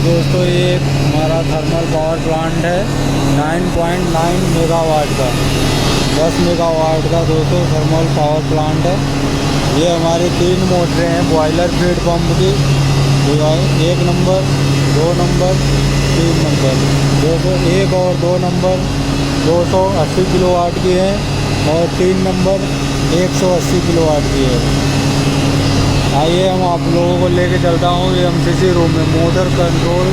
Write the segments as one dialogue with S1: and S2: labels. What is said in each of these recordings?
S1: दोस्तों ये हमारा थर्मल पावर प्लांट है 9.9 मेगावाट का, 10 मेगावाट का दोस्तों थर्मल पावर प्लांट है। ये हमारी 3 मोटरें हैं बॉयलर फीड पंप की, 1 नंबर, 2 नंबर, 3 नंबर। दोस्तों 1 और 2 नंबर 280 किलोवाट की है और 3 नंबर 180 किलोवाट की है। आइए हम आप लोगों को लेके चलता हूँ एमसीसी रूम में, motor control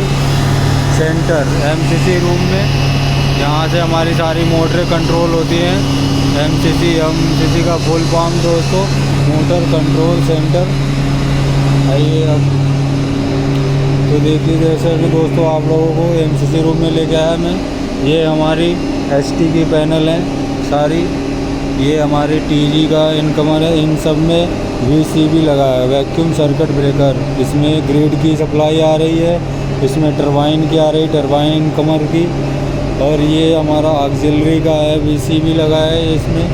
S1: centre MCC room में। यहाँ से हमारी सारी मोटरें कंट्रोल होती हैं। एमसीसी का फुल फॉर्म दोस्तों मोटर कंट्रोल सेंटर। आइए अब तो देखिए, जैसे कि दोस्तों आप लोगों को एमसीसी रूम में लेके आया मैं। ये हमारी एचटी की पैनल है सारी, ये हमारी टीजी का इनकमर है। इन सब में वीसीबी लगा है, वैक्यूम सर्किट ब्रेकर। इसमें ग्रिड की सप्लाई आ रही है, इसमें टरबाइन की आ रही, टरबाइन कमर की। और ये हमारा ऑक्सिलरी का है, वीसीबी लगा है इसमें,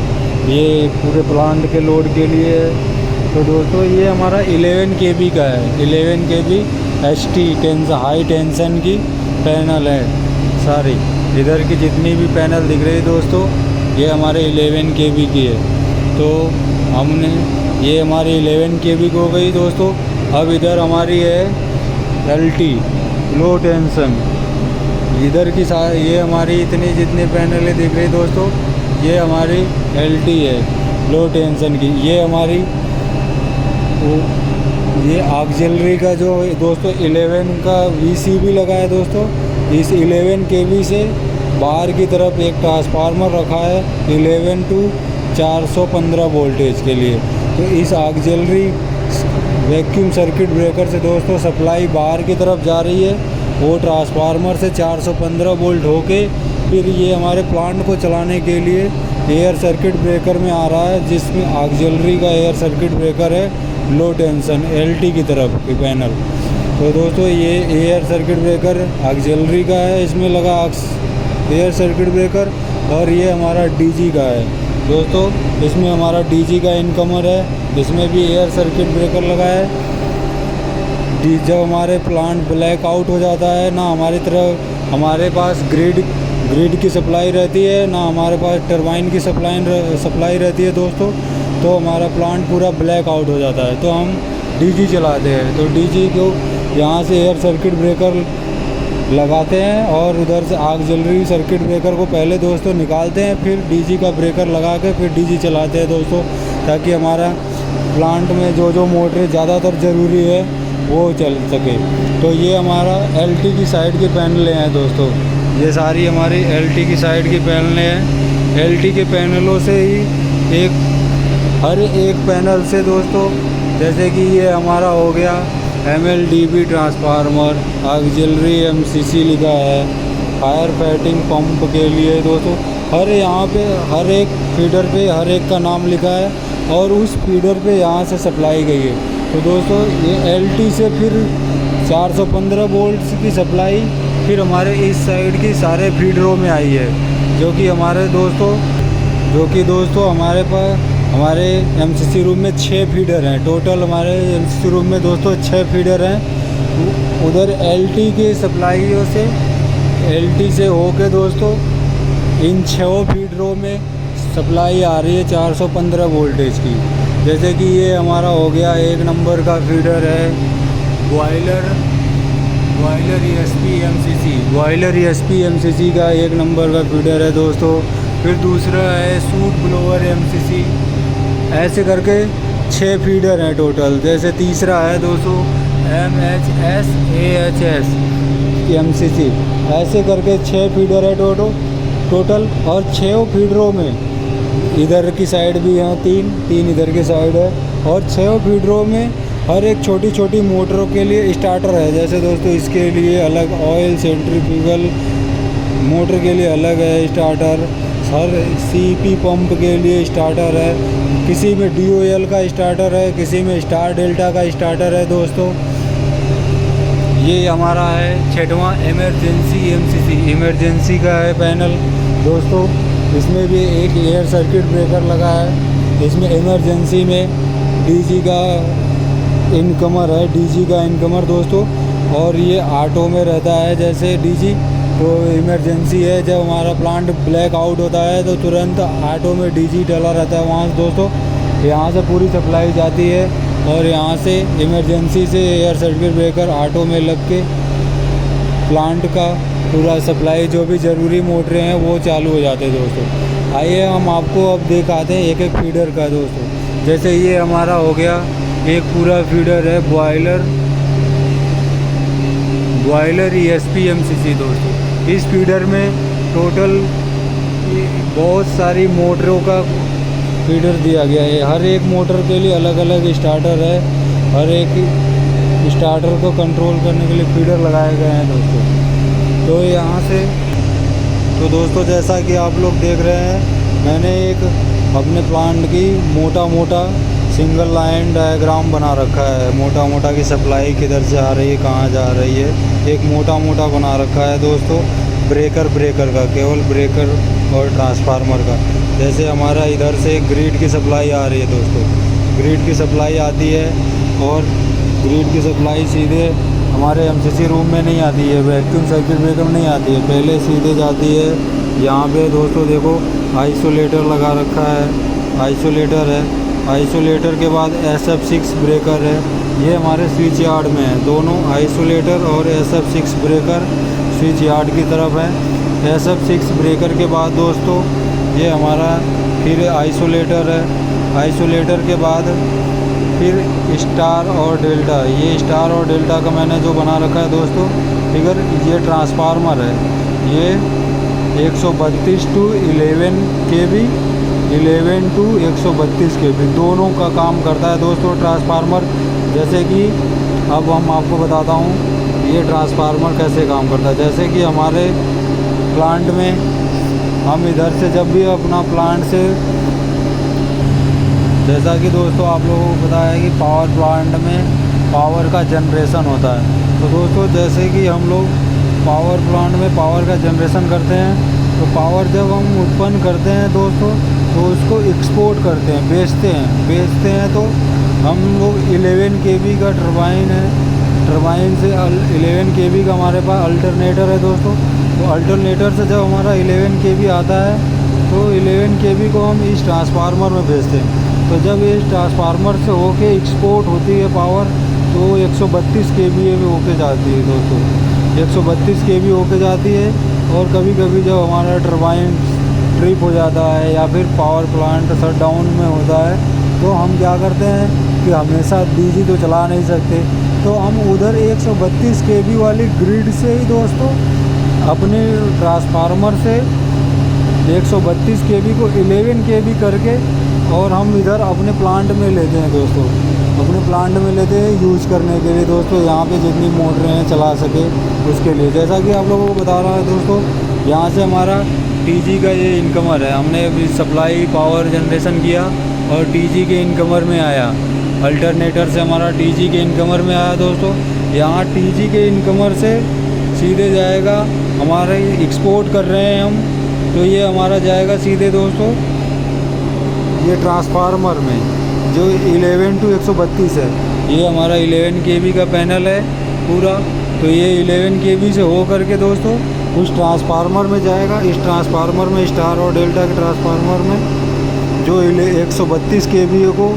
S1: ये पूरे प्लांट के लोड के लिए है। तो दोस्तों ये हमारा 11 kV का है, 11 kV एचटी हाई टेंशन की पैनल है सारी। इधर की जितनी भी पैनल दिख रही है दोस्तों, ये हमारे 11 kV की है। तो हमने ये हमारी 11 kV की हो गई दोस्तों। अब इधर हमारी है LT लो टेंशन। इधर की ये हमारी इतनी जितनी पैनलें दिख रही दोस्तों, ये हमारी LT है लो टेंशन की। ये हमारी ये ऑक्सिलरी का जो दोस्तों 11 का VCB लगा है दोस्तों। इस 11 kV से बाहर की तरफ एक ट्रांसफार्मर रखा है 11 to 415 वोल्टेज के लिए। तो इस ऑक्सिलरी वैक्यूम सर्किट ब्रेकर से दोस्तों सप्लाई बाहर की तरफ जा रही है। वो ट्रांसफार्मर से 415 वोल्ट होके फिर ये हमारे प्लांट को चलाने के लिए एयर सर्किट ब्रेकर में आ रहा है, जिसमें ऑक्सिलरी का एयर सर्किट ब्रेकर है लो टेंशन LT की तरफ की पैनल। तो दोस्तों ये एयर सर्किट ब्रेकर ऑक्सिलरी का है, इसमें लगा एयर सर्किट ब्रेकर। और ये हमारा DG का है दोस्तों, इसमें हमारा DG का इनकमर है, इसमें भी एयर सर्किट ब्रेकर लगा है। जब हमारे प्लांट ब्लैक आउट हो जाता है, ना हमारे पास ग्रिड की सप्लाई रहती है, ना हमारे पास टरबाइन की सप्लाई रहती है दोस्तों, तो हमारा प्लांट पूरा ब्लैक आउट हो जाता है। तो हम DG चलाते हैं। तो DG को यहाँ से एयर सर्किट ब्रेकर लगाते हैं और उधर से ऑक्सिलरी सर्किट ब्रेकर को पहले दोस्तों निकालते हैं, फिर DG का ब्रेकर लगा के फिर DG चलाते हैं दोस्तों, ताकि हमारा प्लांट में जो मोटरें ज़्यादातर ज़रूरी है वो चल सके। तो ये हमारा LT की साइड की पैनलें हैं दोस्तों, ये सारी हमारी LT की साइड की पैनलें हैं। LT के पैनलों से ही हर एक पैनल से दोस्तों, जैसे कि ये हमारा हो गया MLDB ट्रांसफार्मर, ऑक्सिलरी MCC लिखा है, फायर फाइटिंग पंप के लिए दोस्तों। यहाँ पे हर एक फीडर पे हर एक का नाम लिखा है और उस फीडर पे यहाँ से सप्लाई गई है। तो दोस्तों ये LT से फिर 415 वोल्ट्स की सप्लाई फिर हमारे इस साइड की सारे फीडरों में आई है, जो कि दोस्तों हमारे पास हमारे एमसीसी रूम में 6 फीडर हैं टोटल। हमारे एमसीसी रूम में दोस्तों 6 फीडर हैं। उधर LT के सप्लाइयों से LT से होके दोस्तों इन 6 फीडरों में सप्लाई आ रही है 415 वोल्टेज की। जैसे कि ये हमारा हो गया 1 नंबर का फीडर है बॉयलर ESP MCC का 1 नंबर का फीडर है दोस्तों। फिर दूसरा है सूट ब्लोअर MCC। ऐसे करके 6 फीडर हैं टोटल। जैसे तीसरा है दोस्तों MHS AHS MCC। ऐसे करके 6 फीडर है टोटल। और 6 फीडरों में इधर की साइड भी हैं 3 इधर की साइड है। और 6 फीडरों में हर एक छोटी छोटी मोटरों के लिए स्टार्टर है। जैसे दोस्तों इसके लिए अलग ऑयल सेंट्रीफ्यूगल मोटर के लिए अलग है स्टार्टर, हर CP पंप के लिए स्टार्टर है, किसी में DOL का स्टार्टर है, किसी में स्टार डेल्टा का स्टार्टर है दोस्तों। ये हमारा है 6वां इमरजेंसी MCC इमरजेंसी का है पैनल दोस्तों। इसमें भी एक एयर सर्किट ब्रेकर लगा है। इसमें इमरजेंसी में DG का इनकमर है, DG का इनकमर दोस्तों। और ये ऑटो में रहता है जैसे डीजी। तो इमरजेंसी है, जब हमारा प्लांट ब्लैक आउट होता है तो तुरंत ऑटो में डीजी डला रहता है वहाँ से दोस्तों। यहाँ से पूरी सप्लाई जाती है और यहाँ से इमरजेंसी से एयर सर्किट ब्रेकर ऑटो में लग के प्लांट का पूरा सप्लाई जो भी ज़रूरी मोटरें हैं वो चालू हो जाते हैं दोस्तों। आइए हम आपको अब दिखाते हैं एक एक फीडर का दोस्तों। जैसे ये हमारा हो गया एक पूरा फीडर है बॉयलर ESP MCC दोस्तों। इस फीडर में टोटल बहुत सारी मोटरों का फीडर दिया गया है। हर एक मोटर के लिए अलग अलग स्टार्टर है। हर एक स्टार्टर को कंट्रोल करने के लिए फीडर लगाए गए हैं दोस्तों। तो यहाँ से तो दोस्तों जैसा कि आप लोग देख रहे हैं, मैंने एक अपने प्लांट की मोटा सिंगल लाइन डायग्राम बना रखा है। मोटा की सप्लाई किधर से आ रही है, कहाँ जा रही है, एक मोटा बना रखा है दोस्तों। ब्रेकर का, केवल ब्रेकर और ट्रांसफार्मर का। जैसे हमारा इधर से ग्रिड की सप्लाई आ रही है दोस्तों, ग्रिड की सप्लाई आती है और ग्रिड की सप्लाई सीधे हमारे MCC रूम में नहीं आती है, वैक्यूम सर्किट ब्रेकर में नहीं आती है, पहले सीधे जाती है यहाँ पे दोस्तों। देखो आइसोलेटर लगा रखा है, आइसोलेटर है। आइसोलेटर के बाद SF6 ब्रेकर है, ये हमारे स्विच यार्ड में है। दोनों आइसोलेटर और SF6 ब्रेकर स्विच यार्ड की तरफ है। SF6 ब्रेकर के बाद दोस्तों ये हमारा फिर आइसोलेटर है। आइसोलेटर के बाद फिर स्टार और डेल्टा। ये स्टार और डेल्टा का मैंने जो बना रखा है दोस्तों फिगर, ये ट्रांसफार्मर है। ये 132 to 11 kV, 11 to 132 kV दोनों का काम करता है दोस्तों ट्रांसफार्मर। जैसे कि अब हम आपको बताता हूँ ये ट्रांसफार्मर कैसे काम करता है। जैसे कि हमारे प्लांट में हम इधर से जब भी अपना प्लांट से, जैसा कि दोस्तों आप लोगों को पता है कि पावर प्लांट में पावर का जनरेशन होता है। तो दोस्तों जैसे कि हम लोग पावर प्लांट में पावर का जनरेशन करते हैं, तो पावर जब हम उत्पन्न करते हैं दोस्तों तो उसको एक्सपोर्ट करते हैं, बेचते हैं। तो हम लोग 11 kV का टरबाइन है, टरबाइन से 11 kV का हमारे पास अल्टरनेटर है दोस्तों। तो अल्टरनेटर से जब हमारा 11 kV आता है तो 11 kV को हम इस ट्रांसफार्मर में भेजते हैं। तो जब इस ट्रांसफार्मर से होके एक्सपोर्ट होती है पावर तो 132 kV में होके जाती है दोस्तों, 132 kV होके जाती है। और कभी कभी जब हमारा टरबाइन ट्रिप हो जाता है या फिर पावर प्लांट शट डाउन में होता है तो हम क्या करते हैं कि हमेशा डीजी तो चला नहीं सकते, तो हम उधर 132 kV वाली ग्रिड से ही दोस्तों अपने ट्रांसफार्मर से 132 kV को 11 kV करके और हम इधर अपने प्लांट में लेते हैं दोस्तों, अपने प्लांट में लेते हैं यूज़ करने के लिए दोस्तों। यहाँ पे जितनी मोटरें हैं चला सके उसके लिए। जैसा कि आप लोगों को बता रहा है दोस्तों, यहाँ से हमारा TG का ये इनकमर है। हमने अभी सप्लाई पावर जनरेशन किया और TG के इनकमर में आया, अल्टरनेटर से हमारा TG के इनकमर में आया दोस्तों। यहाँ TG के इनकमर से सीधे जाएगा, हमारे एक्सपोर्ट कर रहे हैं हम, तो ये हमारा जाएगा सीधे दोस्तों ये ट्रांसफार्मर में जो 11 to 132 है। ये हमारा 11 kV का पैनल है पूरा। तो ये 11 kV से हो करके दोस्तों उस ट्रांसफार्मर में जाएगा। इस ट्रांसफार्मर में स्टार और डेल्टा के ट्रांसफार्मर में जो 132 kV को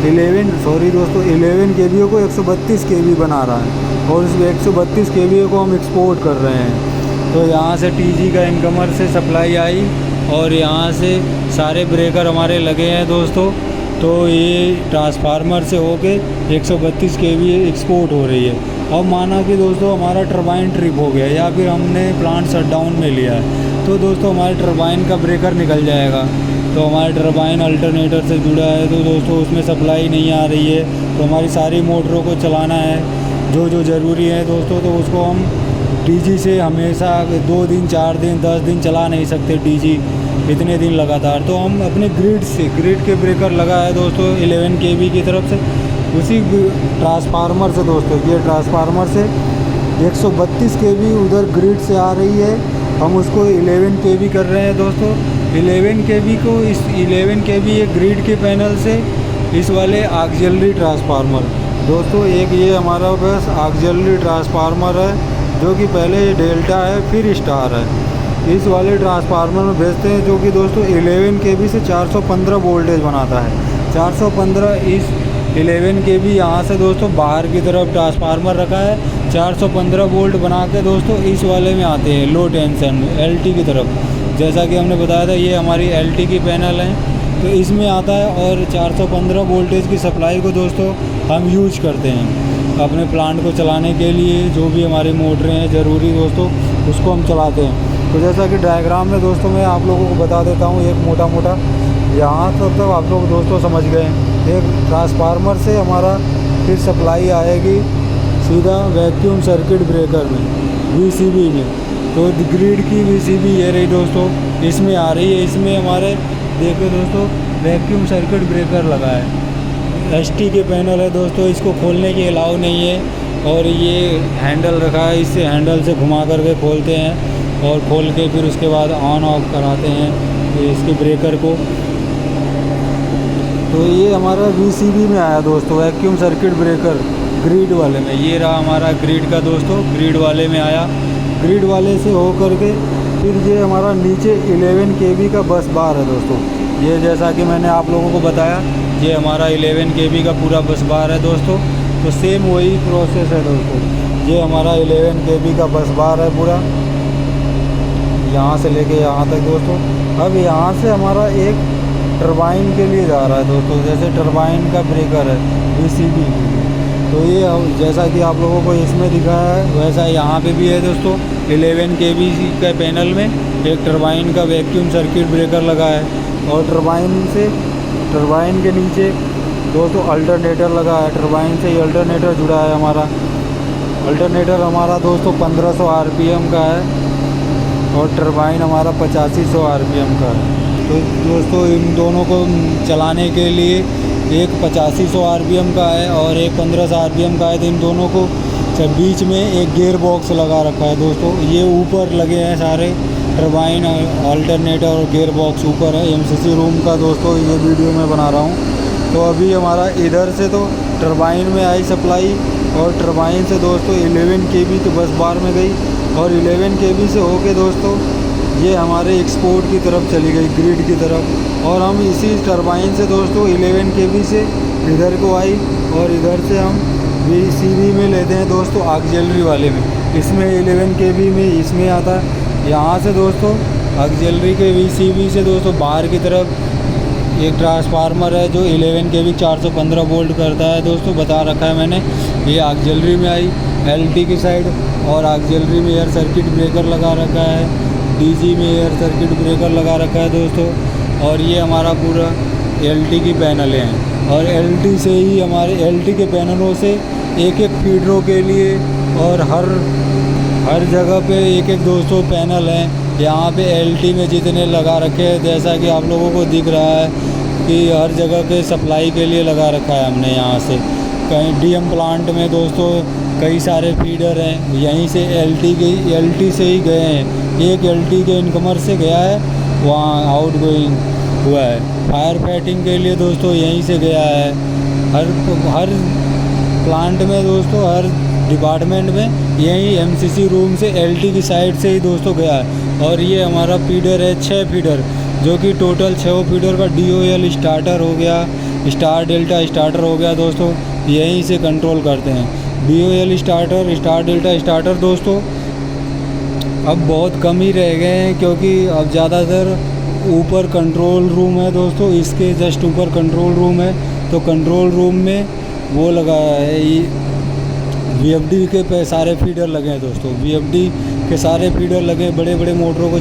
S1: 11 kV को 132 kV बना रहा है और इस 132 kV को हम एक्सपोर्ट कर रहे हैं। तो यहाँ से TG का इनकमर से सप्लाई आई और यहाँ से सारे ब्रेकर हमारे लगे हैं दोस्तों। तो ये ट्रांसफार्मर से होके 132 kV एक्सपोर्ट हो रही है। अब माना कि दोस्तों हमारा टरबाइन ट्रिप हो गया या फिर हमने प्लांट शट डाउन में लिया है, तो दोस्तों हमारे टरबाइन का ब्रेकर निकल जाएगा। तो हमारे टरबाइन अल्टरनेटर से जुड़ा है तो दोस्तों उसमें सप्लाई नहीं आ रही है, तो हमारी सारी मोटरों को चलाना है जो ज़रूरी है दोस्तों। तो उसको हम DG से हमेशा 2 दिन 4 दिन 10 दिन चला नहीं सकते DG इतने दिन लगातार। तो हम अपने ग्रिड के ब्रेकर लगा है दोस्तों 11 kV की तरफ से, उसी ट्रांसफार्मर से दोस्तों, ये ट्रांसफार्मर से 132 kV उधर ग्रिड से आ रही है, हम उसको 11 kV कर रहे हैं दोस्तों। 11 kV को इस 11 kV ये ग्रिड के पैनल से इस वाले ऑक्सिलरी ट्रांसफार्मर दोस्तों एक ये हमारा बस ऑक्सिलरी ट्रांसफार्मर है, जो कि पहले डेल्टा है फिर स्टार है। इस वाले ट्रांसफार्मर में भेजते हैं, जो कि दोस्तों 11 kV से 415 वोल्टेज बनाता है। 415 इस 11 kV यहाँ से दोस्तों बाहर की तरफ ट्रांसफार्मर रखा है। 415 वोल्ट बना के दोस्तों इस वाले में आते हैं लो टेंशन LT की तरफ। जैसा कि हमने बताया था ये हमारी LT की पैनल है, तो इसमें आता है और 415 वोल्टेज की सप्लाई को दोस्तों हम यूज करते हैं अपने प्लांट को चलाने के लिए। जो भी हमारी मोटरें हैं ज़रूरी दोस्तों उसको हम चलाते हैं। तो जैसा कि डायग्राम में दोस्तों मैं आप लोगों को बता देता हूँ एक मोटा मोटा, यहाँ तक आप लोग दोस्तों समझ गए। एक ट्रांसफार्मर से हमारा फिर सप्लाई आएगी सीधा वैक्यूम सर्किट ब्रेकर में VCB में। तो ग्रिड की VCB ये रही दोस्तों, इसमें आ रही है। इसमें हमारे देखो दोस्तों वैक्यूम सर्किट ब्रेकर लगा है। ST के पैनल है दोस्तों, इसको खोलने की अलाउ नहीं है। और ये हैंडल रखा है, इससे हैंडल से घुमा करके खोलते हैं और खोल के फिर उसके बाद ऑन ऑफ कराते हैं इसके ब्रेकर को। तो ये हमारा VCB में आया दोस्तों, वैक्यूम सर्किट ब्रेकर ग्रिड वाले में। ये रहा हमारा ग्रिड का दोस्तों, ग्रिड वाले में आया। ग्रिड वाले से हो करके फिर ये हमारा नीचे 11 kV का बस बार है दोस्तों। ये जैसा कि मैंने आप लोगों को बताया, ये हमारा 11 kV का पूरा बस बार है दोस्तों। तो सेम वही प्रोसेस है दोस्तों। ये हमारा 11 kV का बस बार है पूरा, यहाँ से लेके यहाँ तक दोस्तों। अब यहाँ से हमारा एक टरबाइन के लिए जा रहा है दोस्तों, जैसे टरबाइन का ब्रेकर है VCB। तो ये जैसा कि आप लोगों को इसमें दिखाया है वैसा यहाँ पे भी है दोस्तों। 11 kV के पैनल में एक टरबाइन का वैक्यूम सर्किट ब्रेकर लगा है, और टरबाइन के नीचे दोस्तों अल्टरनेटर लगा है। टरबाइन से ही अल्टरनेटर जुड़ा है हमारा। अल्टरनेटर हमारा दोस्तों 1500 RPM का है, और टरबाइन हमारा 8500 RPM का है। तो दोस्तों इन दोनों को चलाने के लिए एक 8500 RPM का है और एक 1500 RPM का है। तो इन दोनों को बीच में एक गियर बॉक्स लगा रखा है दोस्तों। ये ऊपर लगे हैं सारे टरबाइन, अल्टरनेटर और गियर बॉक्स ऊपर है। MCC रूम का दोस्तों ये वीडियो मैं बना रहा हूँ। तो अभी हमारा इधर से तो टरबाइन में आई सप्लाई, और टरबाइन से दोस्तों 11 kV के बस बार में गई, और 11 kV से होके दोस्तों ये हमारे एक्सपोर्ट की तरफ चली गई ग्रिड की तरफ। और हम इसी टरबाइन से दोस्तों 11 kV से इधर को आई, और इधर से हम VCB में लेते हैं दोस्तों ऑक्सिलरी वाले में। इसमें 11 kV में इसमें आता है। यहाँ से दोस्तों ऑक्सिलरी के VCB से दोस्तों बाहर की तरफ एक ट्रांसफार्मर है जो 11 kV 415 वोल्ट करता है दोस्तों, बता रखा है मैंने। ये ऑक्सिलरी में आई LT की साइड, और ऑक्सिलरी में एयर सर्किट ब्रेकर लगा रखा है। DG में एयर सर्किट ब्रेकर लगा रखा है दोस्तों। और ये हमारा पूरा LT की पैनल हैं, और LT से ही हमारे LT के पैनलों से एक एक फीडरों के लिए और हर जगह पे एक एक दोस्तों पैनल हैं। यहाँ पे LT में जितने लगा रखे हैं, जैसा कि आप लोगों को दिख रहा है कि हर जगह के सप्लाई के लिए लगा रखा है हमने। यहाँ से कहीं DM प्लांट में दोस्तों कई सारे फीडर हैं, यहीं से LT से ही गए हैं। एक LT के इनकमर से गया है, वहाँ आउट गोइंग हुआ है। फायर फाइटिंग के लिए दोस्तों यहीं से गया है। हर प्लांट में दोस्तों, हर डिपार्टमेंट में यही MCC रूम से LT की साइड से ही दोस्तों गया है। और ये हमारा फीडर है 6 फीडर, जो कि टोटल 6 फीडर का DOL स्टार्टर हो गया, स्टार डेल्टा स्टार्टर हो गया दोस्तों, यहीं से कंट्रोल करते हैं। DOL starter, star delta starter दोस्तों अब बहुत कम ही रह गए हैं, क्योंकि अब ज़्यादातर ऊपर कंट्रोल रूम है दोस्तों। इसके जस्ट ऊपर कंट्रोल रूम है, तो कंट्रोल रूम में वो लगा है VFD के सारे फीडर लगे हैं दोस्तों। VFD के सारे फीडर लगे, बड़े बड़े मोटरों को